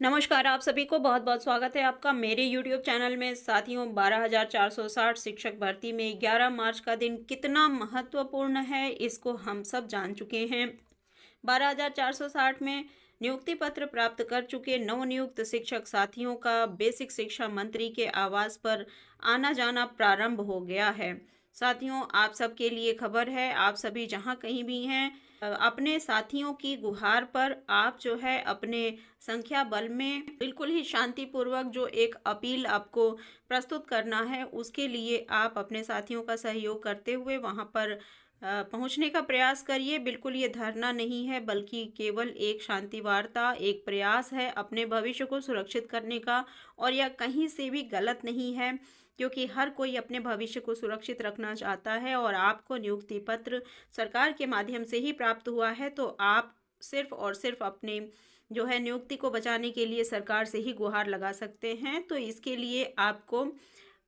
नमस्कार, आप सभी को बहुत-बहुत स्वागत है आपका मेरे यूट्यूब चैनल में। साथियों, 12,460 शिक्षक भर्ती में 11 मार्च का दिन कितना महत्वपूर्ण है, इसको हम सब जान चुके हैं। 12,460 में नियुक्ति पत्र प्राप्त कर चुके नवनियुक्त शिक्षक साथियों का बेसिक शिक्षा मंत्री के आवास पर आना-जाना प्रारंभ हो गया है। साथियों, आप सबके लिए खबर है, आप सभी जहाँ कहीं भी हैं, अपने साथियों की गुहार पर आप जो है अपने संख्या बल में बिल्कुल ही शांतिपूर्वक जो एक अपील आपको प्रस्तुत करना है, उसके लिए आप अपने साथियों का सहयोग करते हुए वहाँ पर पहुँचने का प्रयास करिए। बिल्कुल ये धरना नहीं है, बल्कि केवल एक शांति वार्ता, एक प्रयास है अपने भविष्य को सुरक्षित करने का, और यह कहीं से भी गलत नहीं है, क्योंकि हर कोई अपने भविष्य को सुरक्षित रखना चाहता है। और आपको नियुक्ति पत्र सरकार के माध्यम से ही प्राप्त हुआ है, तो आप सिर्फ और सिर्फ अपने जो है नियुक्ति को बचाने के लिए सरकार से ही गुहार लगा सकते हैं। तो इसके लिए आपको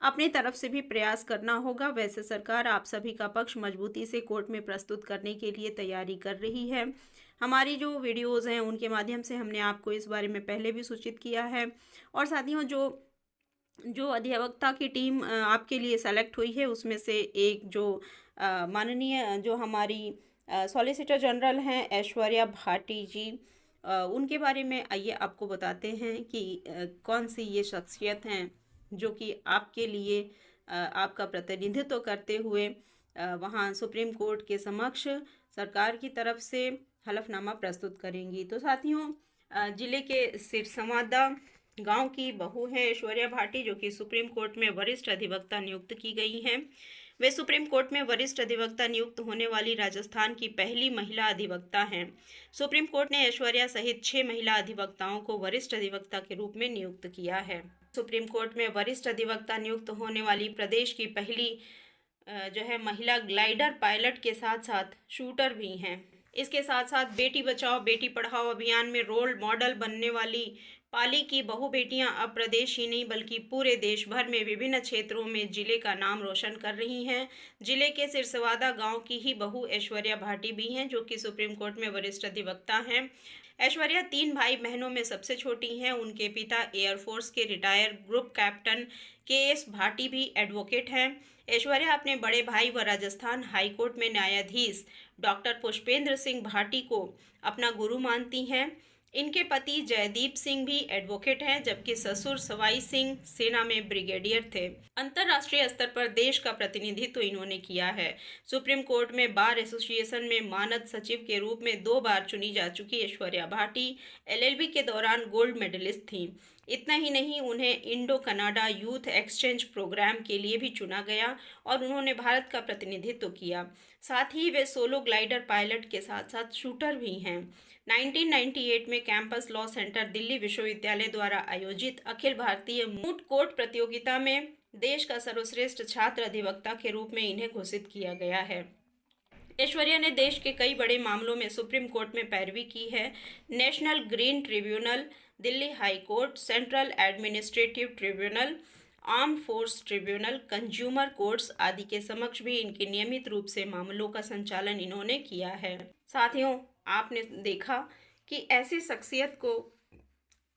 अपनी तरफ से भी प्रयास करना होगा। वैसे सरकार आप सभी का पक्ष मजबूती से कोर्ट में प्रस्तुत करने के लिए तैयारी कर रही है। हमारी जो वीडियोज़ हैं उनके माध्यम से हमने आपको इस बारे में पहले भी सूचित किया है। और साथियों, जो जो अधिवक्ता की टीम आपके लिए सेलेक्ट हुई है, उसमें से एक जो माननीय जो हमारी सॉलिसिटर जनरल हैं ऐश्वर्या भाटी जी, उनके बारे में आइए आपको बताते हैं कि कौन सी ये शख्सियत हैं जो कि आपके लिए आपका प्रतिनिधित्व करते हुए वहाँ सुप्रीम कोर्ट के समक्ष सरकार की तरफ से हलफनामा प्रस्तुत करेंगी। तो साथियों, जिले के सिरसवादा गांव की बहू है ऐश्वर्या भाटी, जो कि सुप्रीम कोर्ट में वरिष्ठ अधिवक्ता नियुक्त की गई हैं। वे सुप्रीम कोर्ट में वरिष्ठ अधिवक्ता नियुक्त होने वाली राजस्थान की पहली महिला अधिवक्ता हैं। सुप्रीम कोर्ट ने ऐश्वर्या सहित 6 महिला अधिवक्ताओं को वरिष्ठ अधिवक्ता के रूप में नियुक्त किया है। सुप्रीम कोर्ट में वरिष्ठ अधिवक्ता नियुक्त होने वाली प्रदेश की पहली जो है महिला ग्लाइडर पायलट के साथ साथ शूटर भी हैं। इसके साथ साथ बेटी बचाओ बेटी पढ़ाओ अभियान में रोल मॉडल बनने वाली पाली की बहु बेटियां अब प्रदेश ही नहीं बल्कि पूरे देश भर में विभिन्न क्षेत्रों में जिले का नाम रोशन कर रही हैं। जिले के सिरसवादा गांव की ही बहु ऐश्वर्या भाटी भी हैं, जो कि सुप्रीम कोर्ट में वरिष्ठ अधिवक्ता हैं। ऐश्वर्या 3 भाई बहनों में सबसे छोटी हैं। उनके पिता एयरफोर्स के retire group captain KS. Bhati भी एडवोकेट हैं। ऐश्वर्या अपने बड़े भाई व राजस्थान हाईकोर्ट में न्यायाधीश डॉक्टर पुष्पेंद्र सिंह भाटी को अपना गुरु मानती हैं। इनके पति जयदीप सिंह भी एडवोकेट हैं, जबकि ससुर सवाई सिंह सेना में ब्रिगेडियर थे। अंतर्राष्ट्रीय स्तर पर देश का प्रतिनिधित्व इन्होंने किया है। सुप्रीम कोर्ट में बार एसोसिएशन में मानद सचिव के रूप में 2 बार चुनी जा चुकी ऐश्वर्या भाटी एलएलबी के दौरान गोल्ड मेडलिस्ट थीं। इतना ही नहीं, उन्हें Indo Canada youth exchange programme के लिए भी चुना गया और उन्होंने भारत का प्रतिनिधित्व किया। साथ ही वे सोलो ग्लाइडर पायलट के साथ साथ शूटर भी हैं। 1998 में कैंपस लॉ सेंटर दिल्ली विश्वविद्यालय द्वारा आयोजित अखिल भारतीय मूट कोर्ट प्रतियोगिता में देश का सर्वश्रेष्ठ छात्र अधिवक्ता के रूप में इन्हें घोषित किया गया है। ऐश्वर्या ने देश के कई बड़े मामलों में सुप्रीम कोर्ट में पैरवी की है। National green tribunal, Delhi high court, central administrative tribunal, arm force tribunal, consumer courts आदि के समक्ष भी इनके नियमित रूप से मामलों का संचालन इन्होंने किया है। साथियों, आपने देखा कि ऐसी शख्सियत को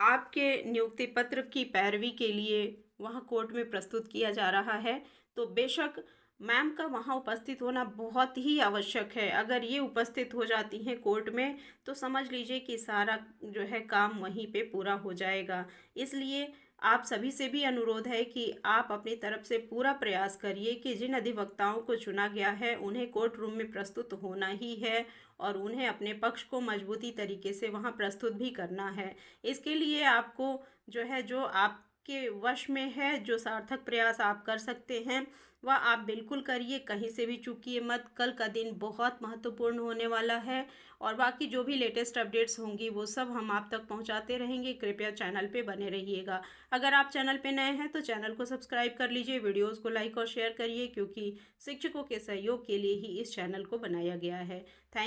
आपके नियुक्ति पत्र की पैरवी के लिए वहाँ कोर्ट में प्रस्तुत किया जा रहा है, तो बेशक मैम का वहाँ उपस्थित होना बहुत ही आवश्यक है। अगर ये उपस्थित हो जाती हैं कोर्ट में, तो समझ लीजिए कि सारा जो है काम वहीं पे पूरा हो जाएगा। इसलिए आप सभी से भी अनुरोध है कि आप अपनी तरफ से पूरा प्रयास करिए कि जिन अधिवक्ताओं को चुना गया है उन्हें कोर्ट रूम में प्रस्तुत होना ही है और उन्हें अपने पक्ष को मजबूती तरीके से वहाँ प्रस्तुत भी करना है। इसके लिए आपको जो है, जो आपके वश में है, जो सार्थक प्रयास आप कर सकते हैं, वह आप बिल्कुल करिए। कहीं से भी चूकिए मत। कल का दिन बहुत महत्वपूर्ण होने वाला है और बाकी जो भी लेटेस्ट अपडेट्स होंगी वो सब हम आप तक पहुंचाते रहेंगे। कृपया चैनल पे बने रहिएगा। अगर आप चैनल पे नए हैं तो चैनल को सब्सक्राइब कर लीजिए, वीडियोस को लाइक और शेयर करिए, क्योंकि शिक्षकों के सहयोग के लिए ही इस चैनल को बनाया गया है। थैंक